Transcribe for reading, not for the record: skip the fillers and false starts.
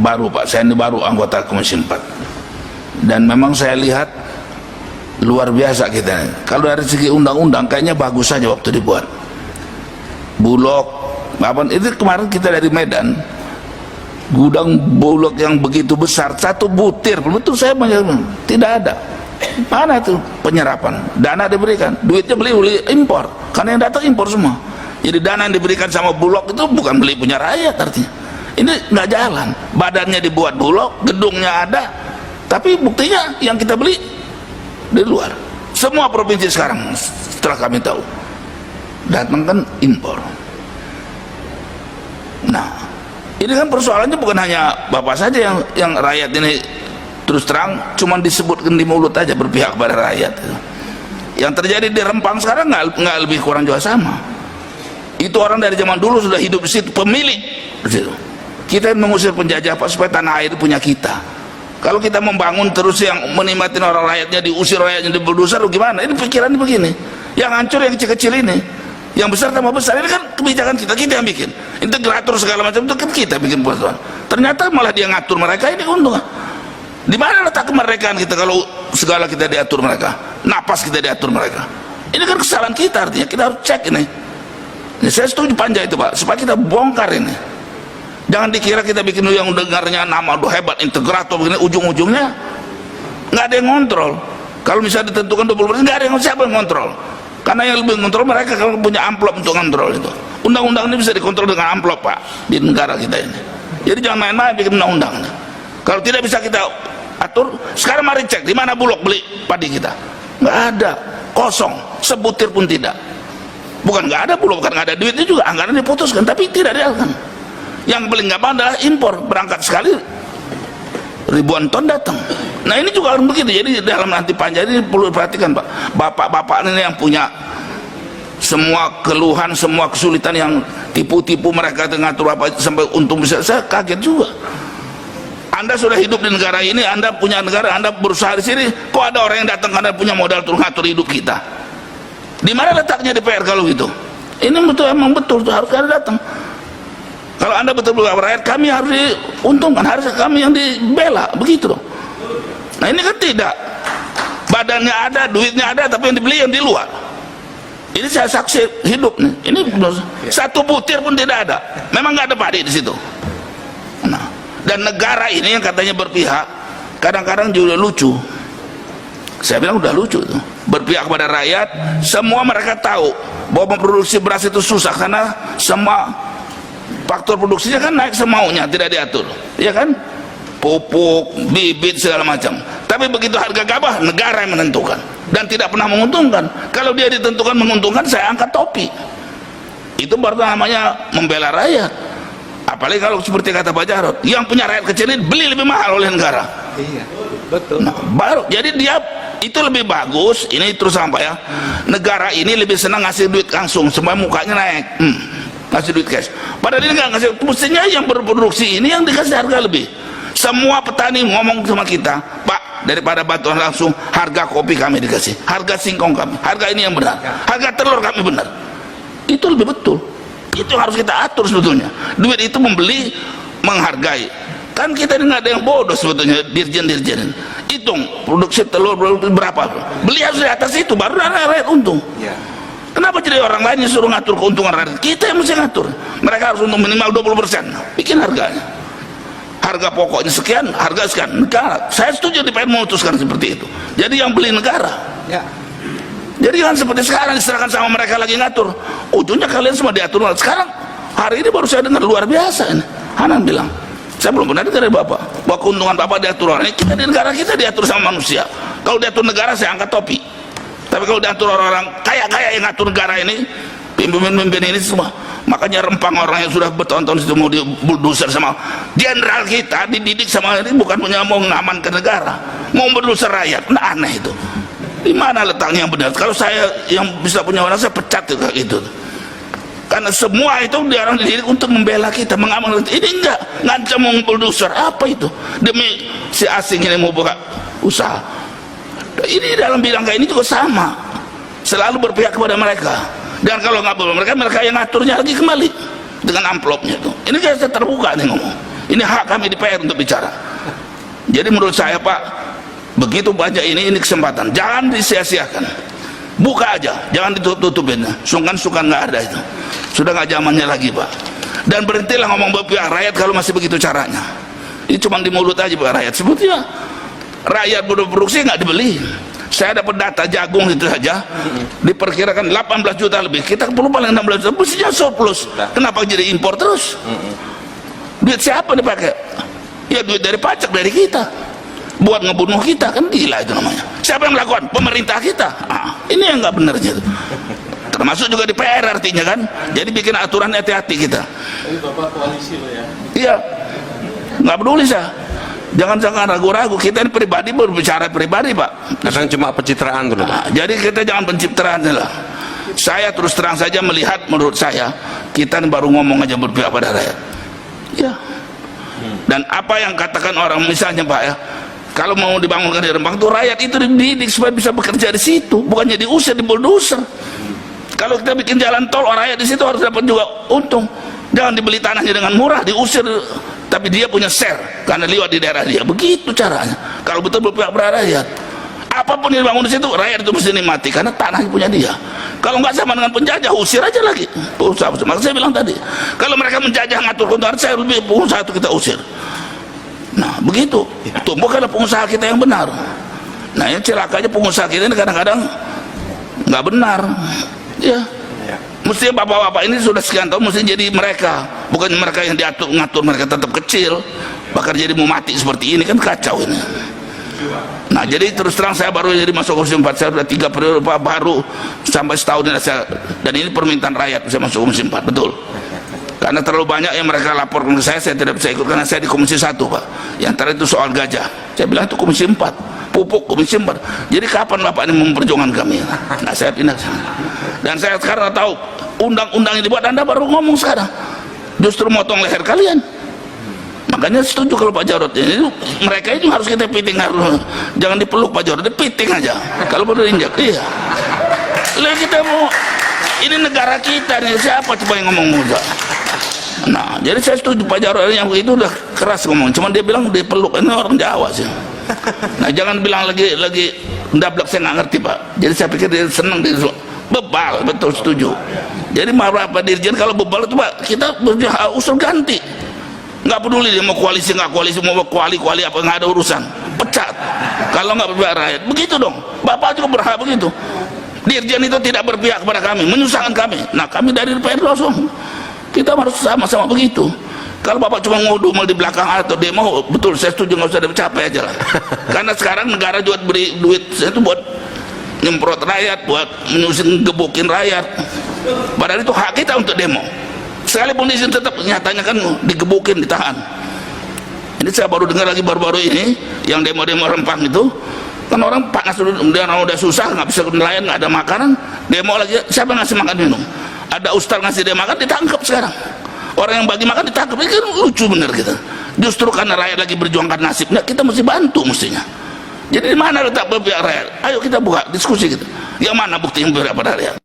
baru Pak, saya ini baru anggota Komisi 4, dan memang saya lihat luar biasa kita. Kalau dari segi undang-undang kayaknya bagus saja waktu dibuat. Bulog, apa itu kemarin kita dari Medan, gudang Bulog yang begitu besar, satu butir, betul saya tidak ada. Mana itu penyerapan? Dana diberikan, duitnya beli impor, karena yang datang impor semua. Jadi dana yang diberikan sama Bulog itu bukan beli punya rakyat artinya. Ini nggak jalan. Badannya dibuat Bulog, gedungnya ada, tapi buktinya yang kita beli dari luar. Semua provinsi sekarang setelah kami tahu datang kan impor. Nah, ini kan persoalannya bukan hanya Bapak saja yang rakyat ini terus terang cuman disebutkan di mulut aja berpihak pada rakyat. Yang terjadi di Rempang sekarang nggak lebih kurang juga sama. Itu orang dari zaman dulu sudah hidup di situ, pemilik di situ. Kita mengusir penjajah Pak supaya tanah air punya kita. Kalau kita membangun terus yang menikmatin orang rakyatnya, diusir rakyatnya, dibulldozer, gimana? Ini pikirannya begini. Yang hancur yang kecil-kecil ini, yang besar tambah besar. Ini kan kebijakan kita yang bikin. Integrator segala macam itu kan kita bikin peraturan. Ternyata malah dia ngatur mereka, ini keuntungan. Di mana letak kemerdekaan kita kalau segala kita diatur mereka, napas kita diatur mereka? Ini kan kesalahan kita, artinya kita harus cek ini. Saya setuju panja itu Pak, supaya kita bongkar ini. Jangan dikira kita bikin yang dengarnya nama udah hebat integrator begini, ujung-ujungnya nggak ada yang ngontrol. Kalau misalnya ditentukan 20%, nggak ada yang siapa yang ngontrol. Karena yang lebih ngontrol mereka kalau punya amplop untuk ngontrol itu. Undang-undang ini bisa dikontrol dengan amplop Pak di negara kita ini. Jadi jangan main-main bikin undang-undang. Kalau tidak bisa kita atur, sekarang mari cek di mana Bulog beli padi kita. Nggak ada, kosong, sebutir pun tidak. Bukan nggak ada Bulog, bukan nggak ada duitnya juga, anggaran diputuskan, tapi tidak dialihkan. Yang paling gampang adalah impor, berangkat sekali ribuan ton datang. Nah ini juga harus begitu. Jadi dalam nanti panja ini perlu diperhatikan Pak. Bapak-bapak ini yang punya semua keluhan, semua kesulitan, yang tipu-tipu mereka ngatur apa sampai untung bisa. Saya kaget juga. Anda sudah hidup di negara ini, Anda punya negara, Anda berusaha di sini, kok ada orang yang datang karena punya modal untuk ngatur hidup kita? Di mana letaknya DPR kalau gitu? Ini betul, emang betul harus ada datang. Kalau Anda betul-betul rakyat, kami harus diuntungkan, harus kami yang dibela, begitu dong. Nah ini kan tidak, badannya ada, duitnya ada, tapi yang dibeli yang di luar. Ini saya saksi hidup nih. Ini satu butir pun tidak ada. Memang nggak ada padi di situ. Nah, dan negara ini yang katanya berpihak, kadang-kadang juga lucu. Saya bilang udah lucu tuh. Berpihak kepada rakyat, semua mereka tahu bahwa memproduksi beras itu susah karena semua faktor produksinya kan naik semaunya, tidak diatur, ya kan? Pupuk, bibit, segala macam. Tapi begitu harga gabah, negara yang menentukan dan tidak pernah menguntungkan. Kalau dia ditentukan menguntungkan, saya angkat topi. Itu baru namanya membela rakyat. Apalagi kalau seperti kata Pak Jarod, yang punya rakyat kecil ini beli lebih mahal oleh negara. Iya, betul. Nah, baru jadi dia itu lebih bagus. Ini terus sampai ya, negara ini lebih senang ngasih duit langsung supaya mukanya naik. Ngasih duit cash. Padahal ini nggak ngasih, mestinya yang berproduksi ini yang dikasih harga lebih. Semua petani ngomong sama kita, Pak, daripada bantuan langsung, harga kopi kami dikasih, harga singkong kami, harga ini yang benar, harga telur kami benar. Itu lebih betul. Itu harus kita atur sebetulnya. Duit itu membeli, menghargai. Kan kita ini nggak ada yang bodoh sebetulnya, dirjen-dirjen. Hitung produksi telur berapa, beli harus di atas itu, baru rakyat untung. Kenapa jadi orang lain yang suruh ngatur keuntungan rakyat? Kita yang mesti ngatur. Mereka harus untung minimal 20%. Bikin harganya. Harga pokoknya sekian, harga sekian. Negara. Saya setuju DPR memutuskan seperti itu. Jadi yang beli negara. Ya. Jadi kan seperti sekarang diserahkan sama mereka lagi ngatur. Ujungnya kalian semua diatur. Sekarang hari ini baru saya dengar luar biasa ini. Hanan bilang, saya belum pernah dengar dari Bapak bahwa keuntungan Bapak diatur orang. Kita di negara kita diatur sama manusia. Kalau diatur negara saya angkat topi. Tapi kalau diatur orang-orang kaya-kaya yang ngatur negara ini, pimpin-pimpin ini semua, makanya Rempang orang yang sudah bertahun-tahun itu mau dibulldozer sama jenderal kita, dididik sama ini bukan punya mau mengamankan negara, mau berdoser rakyat. Nah aneh itu. Di mana letaknya yang benar? Kalau saya yang bisa punya warna, saya pecat itu kayak gitu. Karena semua itu dia orang dididik untuk membela kita, mengamankan. Ini enggak ngancam mau bulldozer, apa itu? Demi si asing ini mau buka usaha. Ini dalam bidang kayak ini juga sama, selalu berpihak kepada mereka. Dan kalau nggak boleh mereka yang ngaturnya lagi kembali dengan amplopnya tuh. Ini kayak saya terbuka nih ngomong. Ini hak kami di PR untuk bicara. Jadi menurut saya Pak, begitu banyak ini kesempatan, jangan disia-siakan. Buka aja, jangan ditutup-tutupin. Sungkan-sungkan nggak ada itu. Sudah nggak zamannya lagi Pak. Dan berhentilah ngomong berpihak rakyat kalau masih begitu caranya. Ini cuma di mulut aja Pak rakyat. Sebetulnya rakyat produksi nggak dibeli. Saya dapat data jagung itu saja diperkirakan 18 juta lebih. Kita perlu paling 16 juta, mestinya surplus. Kenapa jadi impor terus? Duit siapa dipakai? Ya duit dari pajak dari kita. Buat ngebunuh kita, kan gila itu namanya. Siapa yang melakukan? Pemerintah kita. Ini yang nggak benernya itu. Termasuk juga di PR artinya kan. Jadi bikin aturan hati-hati kita. Ini Bapak koalisi loh ya? Iya, nggak peduli saya. Jangan ragu-ragu, kita ini pribadi berbicara pribadi Pak. Kadang cuma pencitraan tuh. Jadi kita jangan pencitraan lah. Saya terus terang saja melihat, menurut saya kita ini baru ngomong aja berpihak pada rakyat. Ya. Dan apa yang katakan orang misalnya Pak ya, kalau mau dibangunkan di Rembang tuh rakyat itu dididik supaya bisa bekerja di situ, bukannya diusir, di bulldozer. Kalau kita bikin jalan tol, rakyat di situ harus dapat juga untung. Jangan dibeli tanahnya dengan murah, diusir, tapi dia punya share karena lewat di daerah dia. Begitu caranya. Kalau betul berpihak pada rakyat, apapun yang dibangun di situ, rakyat itu mesti nikmati karena tanahnya punya dia. Kalau nggak sama dengan penjajah, usir aja lagi pengusaha. Maka saya bilang tadi, kalau mereka menjajah ngatur keuntungan, saya lebih pengusaha itu kita usir. Nah begitu, tumbuhkanlah pengusaha kita yang benar. Nah yang celakanya pengusaha kita ini kadang-kadang nggak benar. Ya. Mestinya bapak-bapak ini sudah sekian tahun mesti jadi mereka, bukan mereka yang diatur ngatur, mereka tetap kecil bahkan jadi mau mati seperti ini kan kacau ini. Nah jadi terus terang saya baru jadi masuk Komisi 4, saya sudah 3 periode Pak, baru sampai setahun ini saya, dan ini permintaan rakyat saya masuk Komisi 4 betul, karena terlalu banyak yang mereka laporkan ke saya tidak bisa ikut karena saya di Komisi 1 Pak. Yang terakhir itu soal gajah, saya bilang itu Komisi 4, pupuk Komisi 4. Jadi kapan Bapak ini memperjuangkan kami? Nah saya pindah ke sana. Dan saya sekarang tahu undang-undang yang dibuat, Anda baru ngomong sekarang justru motong leher kalian. Makanya setuju kalau Pak Jarod ini, mereka itu harus kita piting, harus jangan dipeluk Pak Jarod, dipiting aja kalau perlu injak. Iya, lihat kita mau, ini negara kita nih, siapa coba yang ngomong muda. Nah jadi saya setuju Pak Jarod yang begitu udah keras ngomong, cuman dia bilang dipeluk, ini orang Jawa sih. Nah jangan bilang lagi ndablak, saya nggak ngerti Pak. Jadi saya pikir dia senang, dia bebal, betul setuju. Jadi beberapa dirjen kalau bebal itu Pak, kita usul ganti. Nggak peduli dia mau koalisi nggak koalisi, mau kuali apa, nggak ada urusan, pecat. Kalau nggak berpihak rakyat, begitu dong. Bapak juga berhak begitu. Dirjen itu tidak berpihak kepada kami, menyusahkan kami. Nah kami dari DPR langsung kita harus sama-sama begitu. Kalau Bapak cuma ngomong di belakang atau demo, betul saya setuju, nggak usah capek aja lah. Karena sekarang negara juga beri duit itu buat nyemprot rakyat, buat menyusun gebukin rakyat. Padahal itu hak kita untuk demo. Sekalipun izin tetap nyatanya kan digebukin, ditahan. Ini saya baru dengar lagi baru-baru ini yang demo-demo Rempang itu kan orang panas dulu, udah susah nggak bisa nelayan, nggak ada makanan, demo lagi. Siapa ngasih makan minum? Ada ustaz ngasih dia makan, ditangkap sekarang. Orang yang bagi makan ditangkap, ini kan lucu bener kita. Justru karena rakyat lagi berjuangkan nasibnya, kita mesti bantu mestinya. Jadi di mana letak berpihak rakyat? Ayo kita buka diskusi kita. Yang mana bukti yang berpihak pada rakyat?